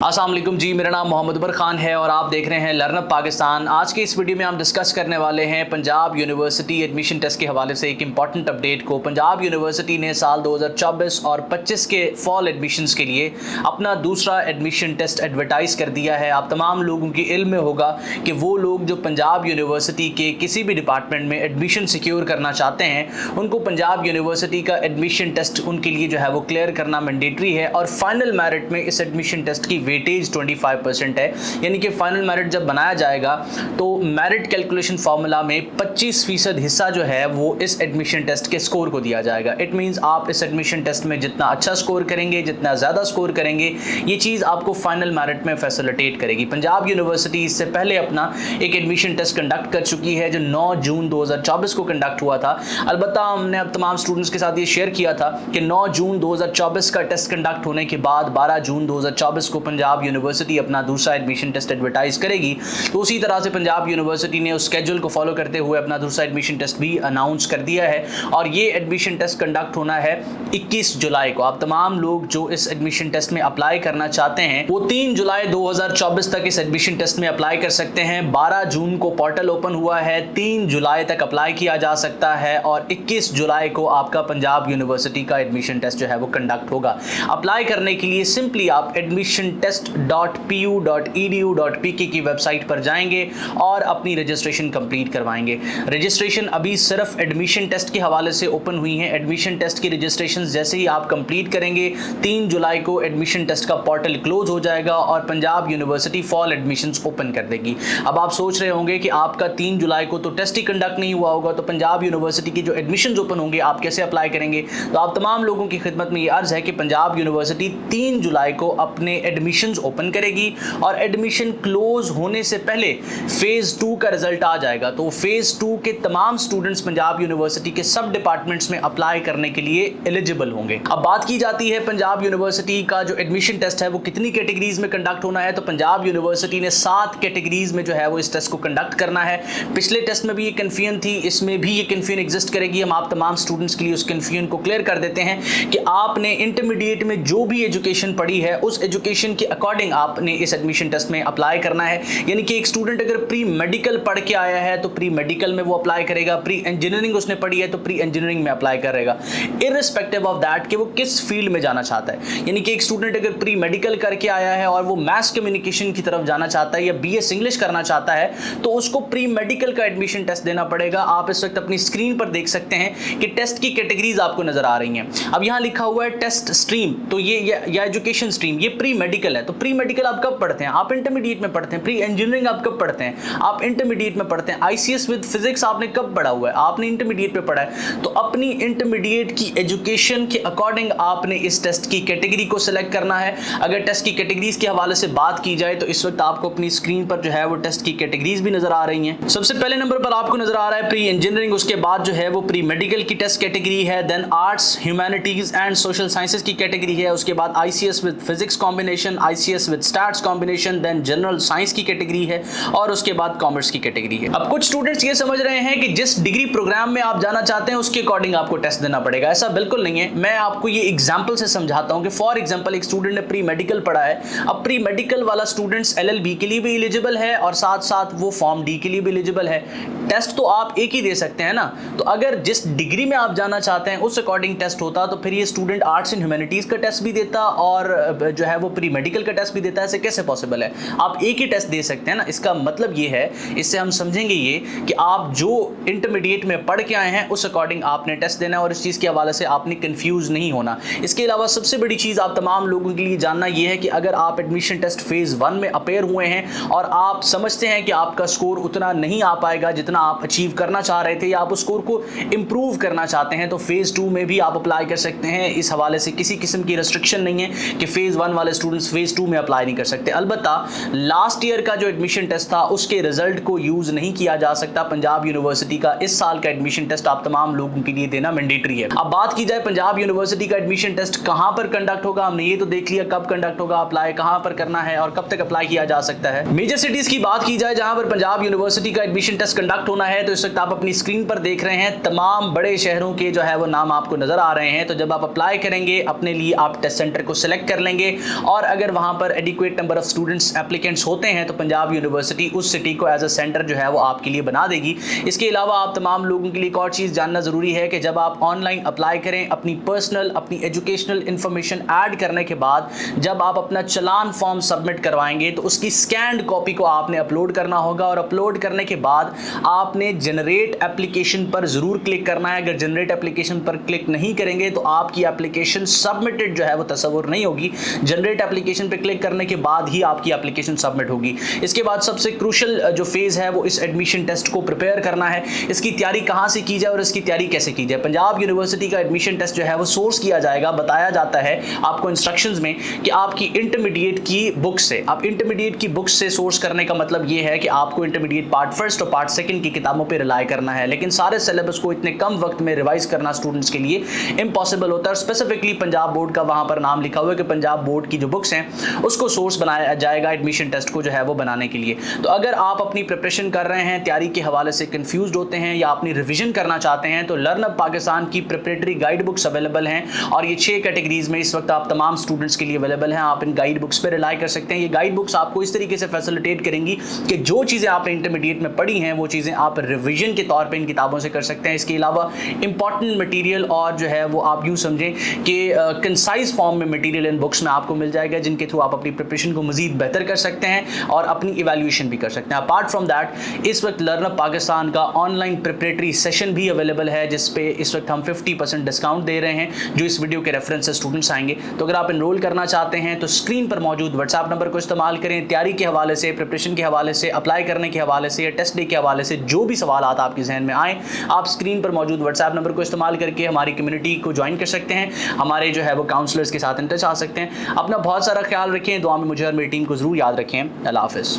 अस्सलाम वालेकुम जी, मेरा नाम मोहम्मद उमर खान है और आप देख रहे हैं लर्नअप पाकिस्तान। आज के इस वीडियो में हम डिस्कस करने वाले हैं पंजाब यूनिवर्सिटी एडमिशन टेस्ट के हवाले से एक इंपॉर्टेंट अपडेट को। पंजाब यूनिवर्सिटी ने साल 2024 और 25 के फॉल एडमिशन्स के लिए अपना दूसरा एडमिशन टेस्ट एडवर्टाइज कर दिया है। आप तमाम लोगों की इल्म में होगा कि वो लोग जो पंजाब यूनिवर्सिटी के किसी भी डिपार्टमेंट में एडमिशन सिक्योर करना चाहते हैं उनको पंजाब यूनिवर्सिटी का एडमिशन टेस्ट उनके लिए जो है वो क्लियर करना मैंडेटरी है। और फाइनल मेरिट में इस एडमिशन टेस्ट की वेटेज 25% है, यानी कि फाइनल मेरिट जब बनाया जाएगा तो मेरिट कैलकुलेशन फार्मूला में 25% हिस्सा जो है वो इस एडमिशन टेस्ट के स्कोर को दिया जाएगा। इट मींस आप इस एडमिशन टेस्ट में जितना अच्छा स्कोर करेंगे, जितना ज़्यादा स्कोर करेंगे, ये चीज़ आपको फाइनल मेरिट में फैसिलिटेट करेगी। पंजाब यूनिवर्सिटी इससे पहले अपना एक एडमिशन टेस्ट कंडक्ट कर चुकी है जो 9 जून 2024 को कंडक्ट हुआ था। अलबत्ता हमने अब तमाम स्टूडेंट्स के साथ ये शेयर किया था कि 9 जून 2024 का टेस्ट कंडक्ट होने के बाद 12 जून 2024 को पंजाब यूनिवर्सिटी अपना दूसरा एडमिशन टेस्ट एडवर्टाइज करेगी। तो उसी तरह से पंजाब यूनिवर्सिटी ने उस स्केड्यूल को फॉलो करते हुए अपना दूसरा एडमिशन टेस्ट भी अनाउंस कर दिया है और ये एडमिशन टेस्ट कंडक्ट होना है 21 जुलाई को। आप तमाम लोग जो इस एडमिशन टेस्ट में अप्लाई करना चाहते हैं वो 3 जुलाई 2024 तक इस एडमिशन टेस्ट में अप्लाई कर सकते हैं। 12 जून को पोर्टल ओपन हुआ है, 3 जुलाई तक अप्लाई किया जा सकता है और 21 जुलाई को आपका पंजाब यूनिवर्सिटी का एडमिशन टेस्ट जो है वो कंडक्ट होगा। अप्लाई करने के लिए सिंपली आप admissiontest.pu.edu.pk की वेबसाइट पर जाएंगे और अपनी रजिस्ट्रेशन कंप्लीट करवाएंगे। रजिस्ट्रेशन अभी सिर्फ एडमिशन टेस्ट के हवाले से ओपन हुई है। एडमिशन टेस्ट की रजिस्ट्रेशन जैसे ही आप कंप्लीट करेंगे 3 जुलाई को एडमिशन टेस्ट का पोर्टल क्लोज हो जाएगा और Punjab university fall admissions open कर देगी। अब आप सोच रहे होंगे कि आपका 3 जुलाई को तो टेस्ट ही कंडक्ट नहीं हुआ होगा, तो पंजाब यूनिवर्सिटी की जो एडमिशंस ओपन होंगे आप कैसे अप्लाई करेंगे? तो आप तमाम लोगों की खिदमत में ये अर्ज है कि पंजाब यूनिवर्सिटी 3 जुलाई को अपने एडमिशंस ओपन करेगी और एडमिशन क्लोज होने से पहले फेज 2 का रिजल्ट आ जाएगा। तो फेज 2 के तमाम स्टूडेंट्स पंजाब यूनिवर्सिटी के सब डिपार्टमेंट्स में अप्लाई करने के लिए एलिजिबल होंगे। अब बात की जाती है पंजाब यूनिवर्सिटी का जो एडमिशन टेस्ट है वो कितनी कैटेगरीज में कंडक्ट होना है। तो पंजाब यूनिवर्सिटी ने 7 कैटेगरीज में जो है वो इस टेस्ट को कंडक्ट करना है। पिछले टेस्ट में भी ये कन्फ्यूजन थी, इसमें भी ये कन्फ्यूजन एग्जिस्ट करेगी। हम आप तमाम स्टूडेंट्स के लिए उस कन्फ्यूजन को क्लियर कर देते हैं कि आपने इंटरमीडिएट में जो भी एजुकेशन पढ़ी है उस एजुकेशन के अकॉर्डिंग आपने इस एडमिशन टेस्ट में अप्लाई करना है। यानी कि एक स्टूडेंट अगर प्री मेडिकल पढ़ के आया है तो प्री मेडिकल में वो अप्लाई करेगा, प्री इंजीनियरिंग उसने पढ़ी है तो प्री इंजीनियरिंग में अप्लाई करेगा, इररिस्पेक्टिव ऑफ दैट कि वो किस फील्ड में जाना चाहता है। यानी कि एक स्टूडेंट अगर प्री मेडिकल करके आया है और वो मैथ्स कम्युनिकेशन की तरफ जाना चाहता है या बीएस इंग्लिश करना चाहता है तो उसको प्री मेडिकल का एडमिशन टेस्ट देना पड़ेगा। आप इस वक्त अपनी स्क्रीन पर देख सकते हैं कि टेस्ट की कैटेगरीज आपको नजर आ रही हैं। अब यहाँ लिखा हुआ है टेस्ट स्ट्रीम, तो ये या एजुकेशन स्ट्रीम, ये प्री मेडिकल है। तो प्री मेडिकल आप कब पढ़ते हैं? आप इंटरमीडिएट में पढ़ते हैं। प्री इंजीनियरिंग आप कब पढ़ते हैं? आप इंटरमीडिएट में पढ़ते हैं। आईसीएस विद फिजिक्स आपने कब पढ़ा हुआ है? आपने इंटरमीडिएट में पढ़ा है। तो अपनी इंटरमीडिएट की एजुकेशन के अकॉर्डिंग आपने इस टेस्ट की कैटेगरी को सिलेक्ट करना है। अगर टेस्ट की कैटेगरीज के हवाले से बात की जाए तो इस वक्त आपको अपनी स्क्रीन पर जो है वो टेस्ट की कैटेगरीज भी नजर आ रही हैं। सबसे पहले नंबर पर आपको नजर आ रहा है प्री इंजीनियरिंग, उसके बाद जो है वो प्री मेडिकल की टेस्ट कैटेगरी है, then arts, humanities and social sciences की कैटेगरी है, उसके बाद ICS with physics combination, ICS with stats combination, then general science की कैटेगरी है और उसके बाद कॉमर्स की कैटेगरी है। अब कुछ स्टूडेंट्स ये समझ रहे हैं कि जिस डिग्री प्रोग्राम में आप जाना चाहते हैं उसके अकॉर्डिंग आपको टेस्ट देना पड़ेगा। ऐसा बिल्कुल नहीं है। मैं आपको ये एग्जांपल से समझाता हूं कि फॉर एग्जांपल एक स्टूडेंट ने प्री मेडिकल पढ़ा है। अब प्री मेडिकल वाला स्टूडेंट्स एलएलबी के लिए भी एलिजिबल है और साथ साथ वो फॉर्म डी के लिए भी एलिजिबल है। टेस्ट तो आप एक ही दे सकते हैं ना। तो अगर जिस डिग्री में आप जाना चाहते हैं उस अकॉर्डिंग टेस्ट होता तो फिर ये स्टूडेंट आर्ट्स एंड ह्यूमैनिटीज का टेस्ट भी देता और जो है वो प्री मेडिकल का टेस्ट भी देता है। ऐसे कैसे पॉसिबल है? आप एक ही टेस्ट दे सकते हैं ना। इसका मतलब ये है, इससे हम समझेंगे ये कि आप जो इंटरमीडिएट में पढ़ के आए हैं उस अकॉर्डिंग आपने टेस्ट देना है और इस चीज़ के हवाले से आपने कंफ्यूज नहीं होना। इसके अलावा सबसे बड़ी चीज़ आप तमाम लोगों के लिए जानना ये है कि अगर आप एडमिशन टेस्ट फेज़ 1 में अपेयर हुए हैं और आप समझते हैं कि आपका स्कोर उतना नहीं आ पाएगा जितना आप अचीव करना चाह रहे थे या आप उस स्कोर को इंप्रूव करना चाहते हैं तो फेज़ 2 में भी आप अप्लाई कर सकते हैं। इस हवाले से किसी किस्म की रेस्ट्रिक्शन नहीं है कि फेज़ 1 वाले स्टूडेंट्स फेज़ 2 में अप्लाई नहीं कर सकते। अलबत्ता लास्ट ईयर का जो एडमिशन टेस्ट था उसके रिजल्ट को यूज़ नहीं किया जा सकता। पंजाब यूनिवर्सिटी का इस साल का एडमिशन टेस्ट आप तमाम लोगों के लिए देना मैंडेटरी है। अब बात की जाए पंजाब यूनिवर्सिटी का एडमिशन टेस्ट कहां पर कंडक्ट होगा, हमने ये तो देख लिया कब कंडक्ट होगा, अप्लाई कहां पर करना है और कब तक अप्लाई किया जा सकता है। मेजर सिटीज की बात की जाए जहां पर पंजाब यूनिवर्सिटी का एडमिशन टेस्ट कंडक्ट होना है तो इस वक्त आप अपनी स्क्रीन पर देख रहे हैं तमाम बड़े शहरों के जो है वो नाम आपको नजर आ रहे हैं। तो जब आप अप्लाई करेंगे अपने लिए आप टेस्ट सेंटर को सिलेक्ट कर लेंगे और अगर अगर वहाँ पर adequate number of students applicants होते हैं तो पंजाब यूनिवर्सिटी उस सिटी को एज अ सेंटर जो है वो आपके लिए बना देगी। इसके अलावा आप तमाम लोगों के लिए एक और चीज़ जानना ज़रूरी है कि जब आप ऑनलाइन अप्लाई करें, अपनी पर्सनल, अपनी एजुकेशनल इन्फॉर्मेशन ऐड करने के बाद जब आप अपना चलान फॉर्म सबमिट करवाएंगे तो उसकी स्कैन्ड कॉपी को आपने अपलोड करना होगा, और अपलोड करने के बाद आपने जनरेट एप्लीकेशन पर ज़रूर क्लिक करना है। अगर जनरेट एप्लीकेशन पर क्लिक नहीं करेंगे तो आपकी एप्लीकेशन सबमिटेड जो है वो तस्वुर नहीं होगी। जनरेट एप्लीकेशन पर क्लिक करने के बाद ही आपकी एप्लीकेशन सबमिट होगी। इसके बाद सबसे क्रूशल जो फेज़ है वो इस एडमिशन टेस्ट को प्रिपेयर करना है। इसकी तैयारी कहाँ से की जाए और इसकी तैयारी कैसे की जाए। पंजाब यूनिवर्सिटी का एडमिशन टेस्ट जो है वो सोर्स किया जाएगा, बताया जाता है आपको इंस्ट्रक्शंस में कि आपकी इंटरमीडिएट की बुक से, आप इंटरमीडिएट की बुक से सोर्स करने का मतलब ये है कि आपको इंटरमीडिएट पार्ट फर्स्ट और पार्ट सेकंड की किताबों पे रिलाई करना है। लेकिन सारे सिलेबस को इतने कम वक्त में रिवाइज करना स्टूडेंट्स के लिए इम्पॉसिबल होता है। और स्पेसिफिकली पंजाब बोर्ड का वहां पर नाम लिखा हुआ है कि पंजाब बोर्ड की जो बुक्स हैं उसको सोर्स बनाया जाएगा एडमिशन टेस्ट को जो है वो बनाने के लिए। तो अगर आप अपनी प्रिपरेशन कर रहे हैं, तैयारी के हवाले से कंफ्यूज होते हैं या अपनी रिविजन करना चाहते हैं तो लर्नअप पाकिस्तान की प्रिपरेटरी गाइड बुक्स अवेलेबल हैं, और ये 6 कैटेगरीज में इस वक्त आप तमाम स्टूडेंट्स के लिए अवेलेबल हैं। आप इन गाइड बुक्स पर रिलाई कर सकते हैं। ये गाइड बुक्स आपको इस तरीके से फैसिलिटेट करेंगी कि जो चीज़ें आपने इंटरमीडिएट में पढ़ी हैं वो चीज़ें आप रिविजन के तौर पे इन किताबों से कर सकते हैं। इसके अलावा इंपॉर्टेंट मटेरियल और जो है वो आप यूँ समझें कि कंसाइज फॉर्म में मटेरियल इन बुक्स में आपको मिल जाएगा, जिनके थ्रू आप अपनी प्रिपरेशन को मजीद बेहतर कर सकते हैं और अपनी इवैल्यूएशन भी कर सकते हैं। अपार्ट फ्रॉम दैट इस वक्त लर्नअप पाकिस्तान का ऑनलाइन प्रिपरेटरी सेशन भी अवेलेबल है, जिस पे इस वक्त हम 50% डिस्काउंट दे रहे हैं जो इस वीडियो के रेफरेंस से स्टूडेंट्स आएंगे। तो अगर आप एनरोल करना चाहते हैं तो स्क्रीन पर मौजूद व्हाट्सएप नंबर को इस्तेमाल करें। तैयारी के हवाले से, प्रिपरेशन के हवाले से, अप्लाई करने के हवाले से या टेस्ट डे के हवाले से जो भी सवाल आपके जहन में आए, आप स्क्रीन पर मौजूद व्हाट्सएप नंबर को इस्तेमाल करके हमारी कम्युनिटी को ज्वाइन कर सकते हैं। हमारे जो है वो काउंसलर्स के साथ इन टच आ सकते हैं। अपना बहुत सारा ख्याल रखें, दुआ में मुझे और मेरी टीम को जरूर याद रखें। अल्लाह हाफ़िज़।